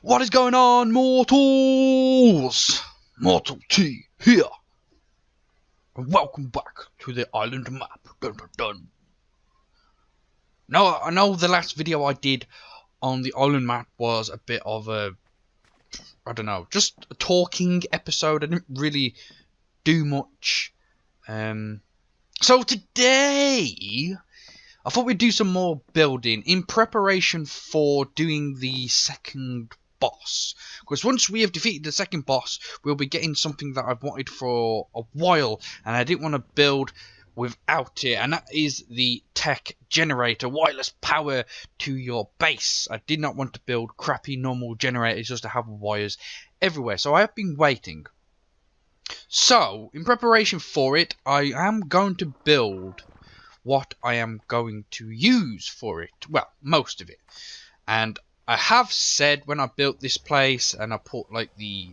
What is going on, mortals? Mortal T here. And welcome back to the island map. Dun, dun, dun. Now, I know the last video I did on the island map was a bit of a, I don't know, just a talking episode. I didn't really do much. So today, I thought we'd do some more building in preparation for doing the second boss, because once we have defeated the second boss, we'll be getting something that I've wanted for a while, and I didn't want to build without it, and that is the tech generator, wireless power to your base. I did not want to build crappy normal generators just to have wires everywhere, so I have been waiting. So in preparation for it, I am going to build what I am going to use for it, well, most of it. And I have said when I built this place and I put like the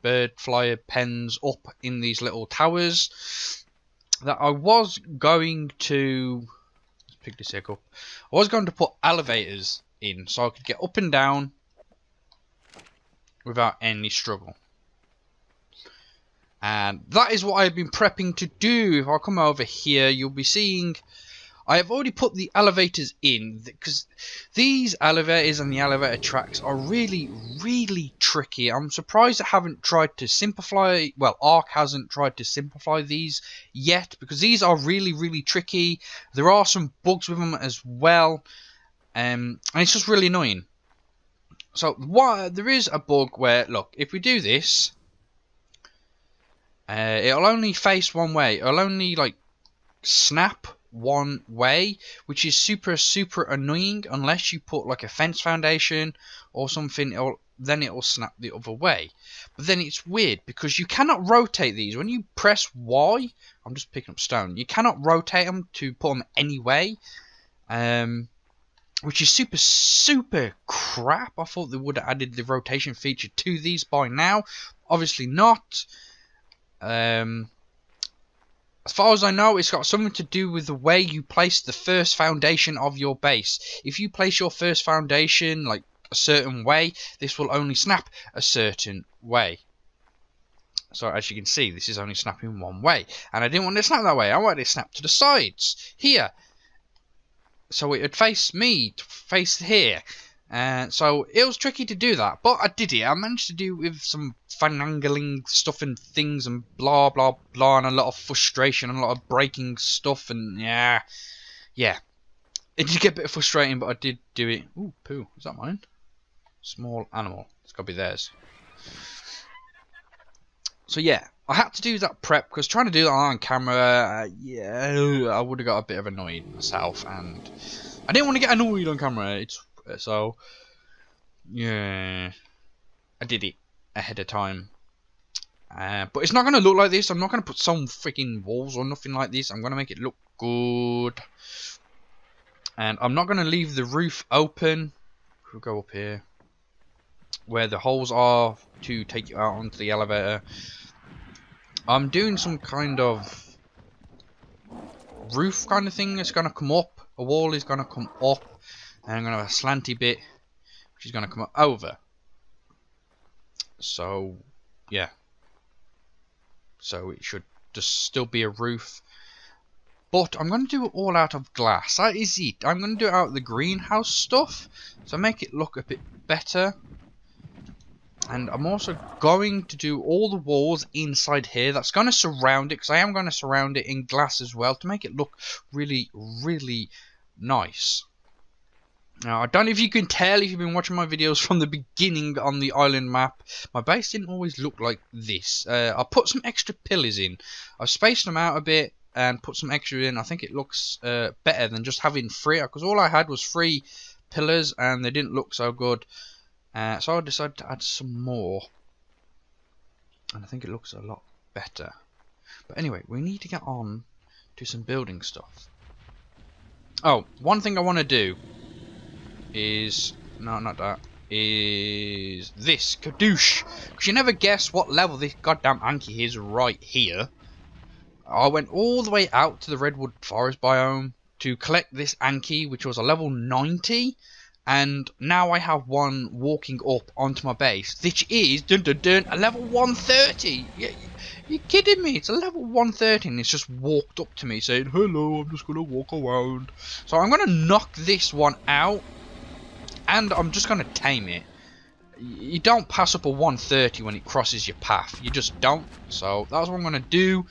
bird flyer pens up in these little towers, that I was going to, let's pick this egg up, I was going to put elevators in so I could get up and down without any struggle. And that is what I've been prepping to do. If I come over here, you'll be seeing I have already put the elevators in, because these elevators and the elevator tracks are really tricky. I'm surprised I haven't tried to simplify, well, Ark hasn't tried to simplify these yet, because these are really tricky. There are some bugs with them as well, and it's just really annoying. So there is a bug where, look, if we do this, it'll only face one way. It'll only like snap one way, which is super annoying unless you put like a fence foundation or something. Then it'll snap the other way. But then it's weird because you cannot rotate these. When you press Y, I'm just picking up stone, you cannot rotate them to put them any way, which is super crap. I thought they would have added the rotation feature to these by now. Obviously not. As far as I know, it's got something to do with the way you place the first foundation of your base. If you place your first foundation like a certain way, this will only snap a certain way. So as you can see, this is only snapping one way, and I didn't want it to snap that way. I wanted it to snap to the sides here, so it would face me, to face here. So it was tricky to do that, but I did it. I managed to do it with some finagling stuff and things and blah and a lot of frustration and a lot of breaking stuff, and yeah, it did get a bit frustrating, but I did do it. Ooh, poo, is that mine? Small animal, it's gotta be theirs. So yeah, I had to do that prep, because trying to do that on camera, yeah, I would have got a bit of annoyed myself, and I didn't want to get annoyed on camera. So yeah, I did it ahead of time, but it's not going to look like this. I'm not going to put some freaking walls or nothing like this. I'm going to make it look good, and I'm not going to leave the roof open. We'll go up here where the holes are to take you out onto the elevator. I'm doing some kind of roof kind of thing that's going to come up. A wall is going to come up, and I'm going to have a slanty bit which is going to come up over. So yeah, so it should just still be a roof, but I'm going to do it all out of glass. That is it. I'm going to do it out of the greenhouse stuff, so make it look a bit better. And I'm also going to do all the walls inside here. That's going to surround it, because I am going to surround it in glass as well, to make it look really nice. Now, I don't know if you can tell if you've been watching my videos from the beginning on the island map. My base didn't always look like this. I put some extra pillars in. I've spaced them out a bit and put some extra in. I think it looks better than just having 3, because all I had was 3 pillars and they didn't look so good. So I decided to add some more, and I think it looks a lot better. But anyway, we need to get on to some building stuff. Oh, one thing I want to do is, no, not that, is this kadoosh, because you never guess what level this goddamn Anki is right here. I went all the way out to the redwood forest biome to collect this Anki, which was a level 90, And now I have one walking up onto my base, which is dun, dun, dun, a level 130. You're kidding me? It's a level 130 and it's just walked up to me saying, hello, I'm just going to walk around. So I'm going to knock this one out and I'm just going to tame it. You don't pass up a 130 when it crosses your path. You just don't. So that's what I'm going to do.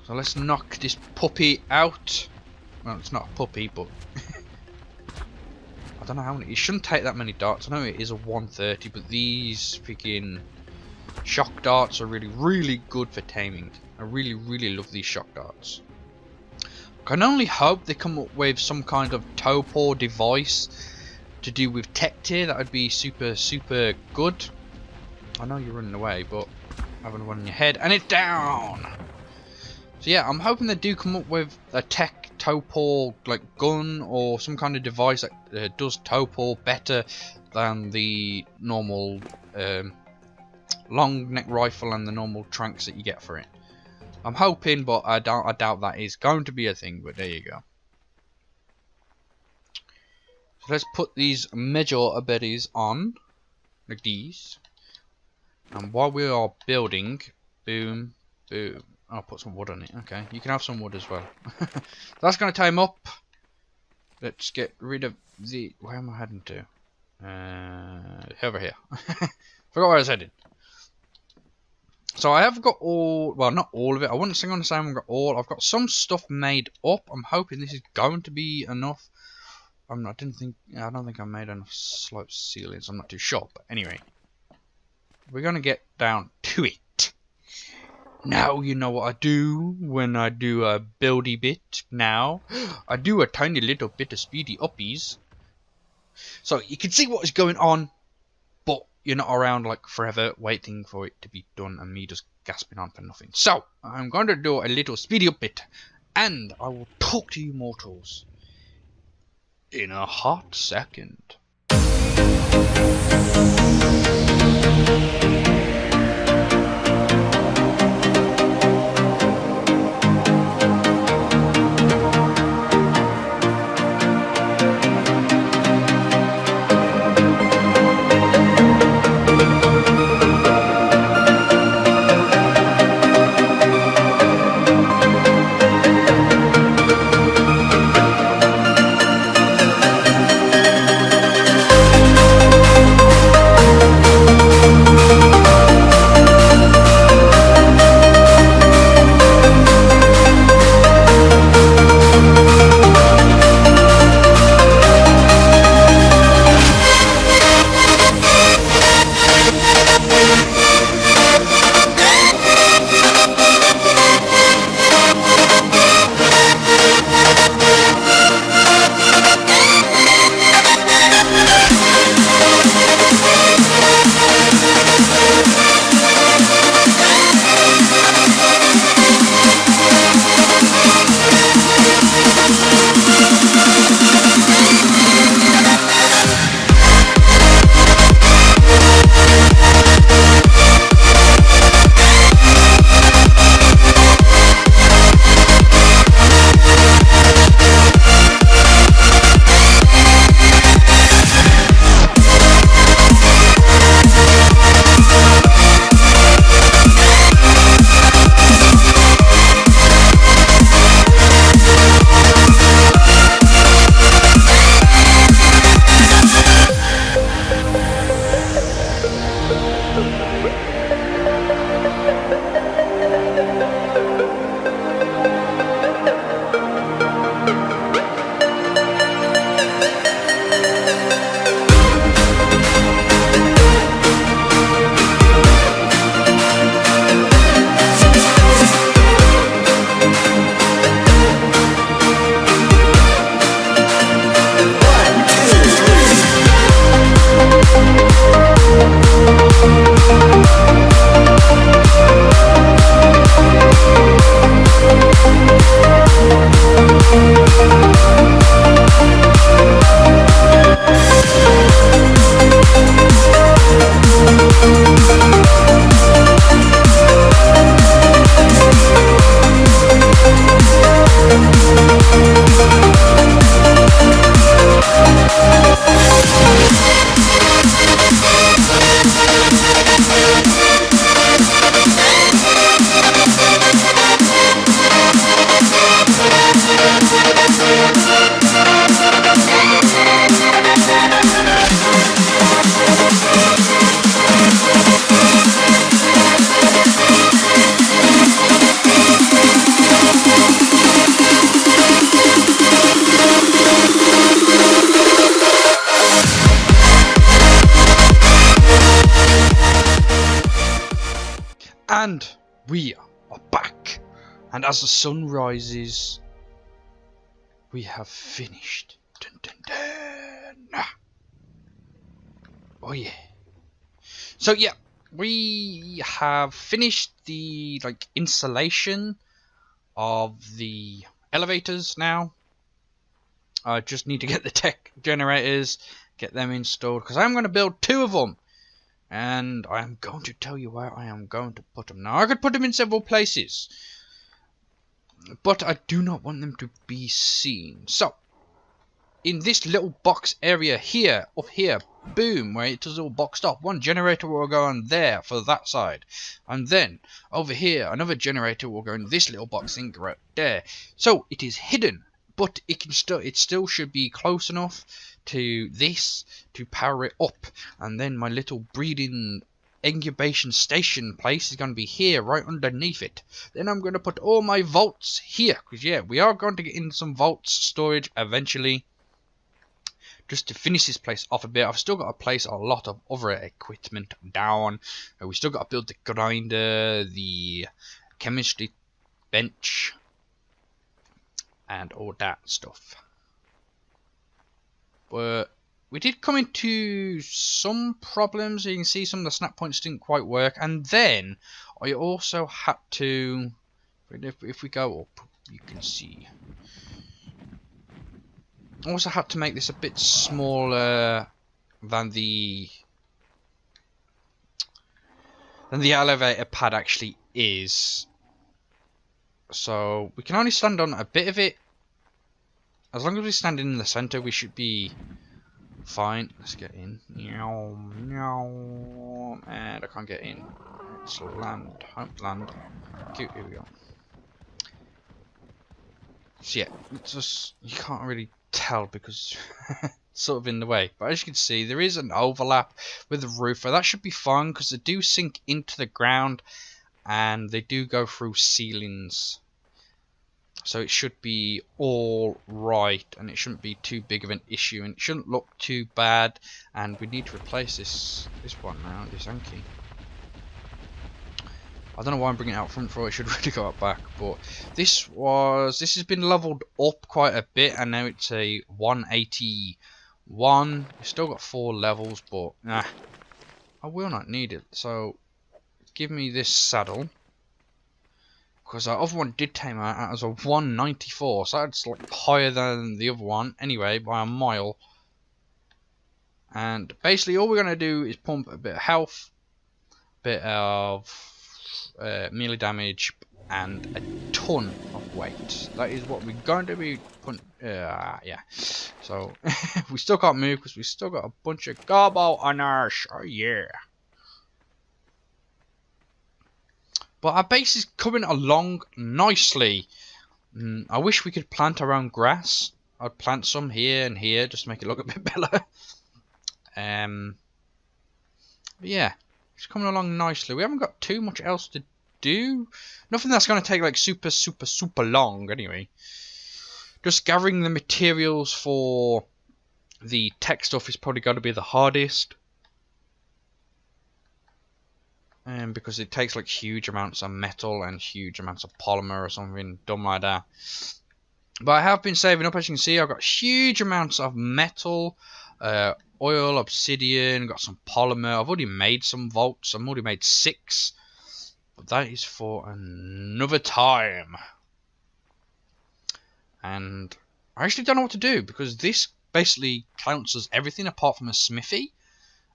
So let's knock this puppy out. Well, it's not a puppy, but I don't know how many. It shouldn't take that many darts. I know it is a 130, but these freaking shock darts are really good for taming. I really love these shock darts. I can only hope they come up with some kind of topor device to do with tech tier. That would be super good. I know you're running away, but having one in your head and it's down. So yeah, I'm hoping they do come up with a tech topor like gun or some kind of device that does topor better than the normal long neck rifle and the normal tranks that you get for it. I'm hoping, but I doubt that is going to be a thing. But there you go. So let's put these major berries on like these, and while we are building, boom, boom. I'll put some wood on it. Okay, you can have some wood as well. That's going to time up. Let's get rid of the... Where am I heading to? Over here. Forgot where I was headed. So I have got all... Well, not all of it. I wouldn't say I've got all. I've got some stuff made up. I'm hoping this is going to be enough. I don't think I made enough slope ceilings. I'm not too sure. But anyway, we're going to get down to it. Now you know what I do when I do a buildy bit. Now I do a tiny little bit of speedy uppies, so you can see what is going on, but you're not around like forever waiting for it to be done and me just gasping on for nothing. So I'm going to do a little speedy up bit, and I will talk to you mortals in a hot second. And we are back. And as the sun rises, we have finished. Dun, dun, dun. Oh yeah. So yeah, we have finished the installation of the elevators now. I just need to get the tech generators, get them installed, because I'm going to build 2 of them. And I am going to tell you where I am going to put them. Now, I could put them in several places, but I do not want them to be seen. So, in this little box area here, up here, boom, where it is all boxed up, one generator will go on there for that side. And then, over here, another generator will go in this little box thing right there. So, it is hidden, but it still should be close enough to this to power it up. And then my little breeding incubation station place is going to be here right underneath it. Then I'm going to put all my vaults here, because yeah, we are going to get in some vaults storage eventually, just to finish this place off a bit. I've still got to place a lot of other equipment down. We still got to build the grinder, the chemistry bench, and all that stuff. But we did come into some problems. You can see some of the snap points didn't quite work. And then I also had to, if we go up, you can see, I also had to make this a bit smaller than the elevator pad actually is. So we can only stand on a bit of it. As long as we stand in the center, we should be fine. Let's get in. And I can't get in. Let's land. Land. Cute. Here we go. So yeah, it's just, you can't really tell because it's sort of in the way. But as you can see, there is an overlap with the roof. That should be fine because they do sink into the ground and they do go through ceilings. So it should be all right, and it shouldn't be too big of an issue, and it shouldn't look too bad. And we need to replace this one now, this Anki. I don't know why I'm bringing it out front for. It should really go out back, but this has been leveled up quite a bit, and now it's a 181. It's still got 4 levels, but nah, I will not need it. So give me this saddle. Because our other one did come out as a 194, so that's like higher than the other one, anyway, by a mile. And basically all we're going to do is pump a bit of health, a bit of melee damage, and a ton of weight. That is what we're going to be putting, yeah. So, we still can't move because we still got a bunch of garbo on our oh yeah. But our base is coming along nicely. I wish we could plant our own grass. I'd plant some here and here just to make it look a bit better. But yeah, it's coming along nicely. We haven't got too much else to do. Nothing that's going to take like super long anyway. Just gathering the materials for the tech stuff is probably going to be the hardest. Because it takes like huge amounts of metal and huge amounts of polymer or something dumb like that. But I have been saving up, as you can see. I've got huge amounts of metal, oil, obsidian, got some polymer. I've already made some vaults. I've already made 6. But that is for another time. And I actually don't know what to do, because this basically counts as everything apart from a smithy.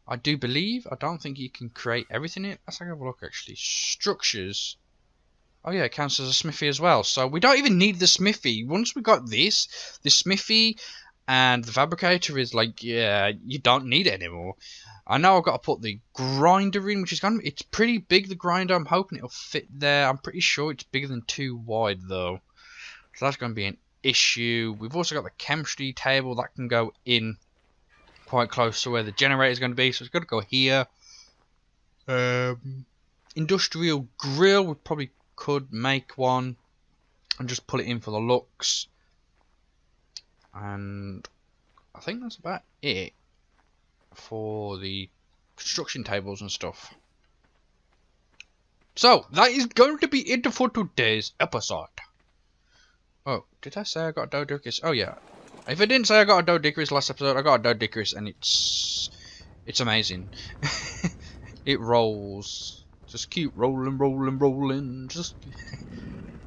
I do believe. I don't think you can create everything in it. Let's have a look actually. Structures. Oh yeah, it counts as a smithy as well. So we don't even need the smithy. Once we got this, the smithy and the fabricator is like, yeah, you don't need it anymore. I know I've got to put the grinder in, which is going to, it's pretty big, the grinder. I'm hoping it'll fit there. I'm pretty sure it's bigger than 2 wide though. So that's going to be an issue. We've also got the chemistry table that can go in quite close to where the generator is going to be, so it's got to go here. Industrial grill, we probably could make one and just put it in for the looks. And I think that's about it for the construction tables and stuff. So, that is going to be it for today's episode. Oh, did I say I got a Dodicus? Oh, yeah. If I didn't say I got a Dodicus last episode, I got a Dodicus, and it's amazing. It rolls. Just keep rolling, rolling, rolling. It's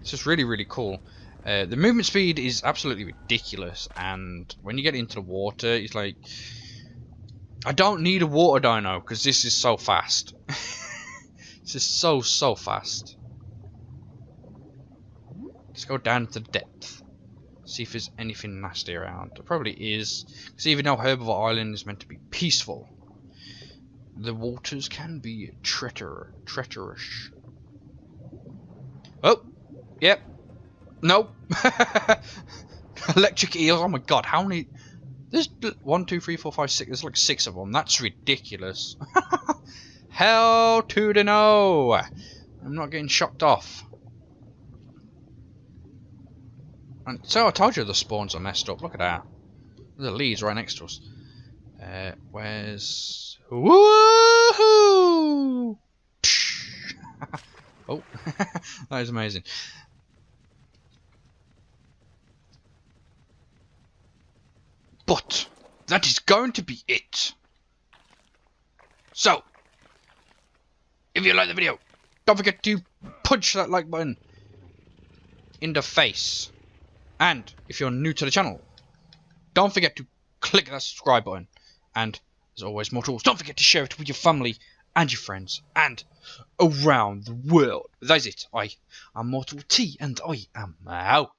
just really, really cool. The movement speed is absolutely ridiculous, and when you get into the water, it's like, I don't need a water dino because this is so fast. This is so fast. Let's go down to the depth. See if there's anything nasty around. There probably is, because even though Herbivore Island is meant to be peaceful, the waters can be treacherous. Oh, yep. Nope. Electric eels. Oh my god, how many? There's 1, 2, 3, 4, 5, 6. There's like 6 of them. That's ridiculous. Hell to the no. I'm not getting shocked off. And so I told you the spawns are messed up. Look at that. The leads right next to us. Where's... Woohoo! Oh, that is amazing. But that is going to be it. So, if you like the video, don't forget to punch that like button in the face. And if you're new to the channel, don't forget to click that subscribe button. And as always, more tools, don't forget to share it with your family and your friends and around the world. That's it. I am Mortal T, and I am out.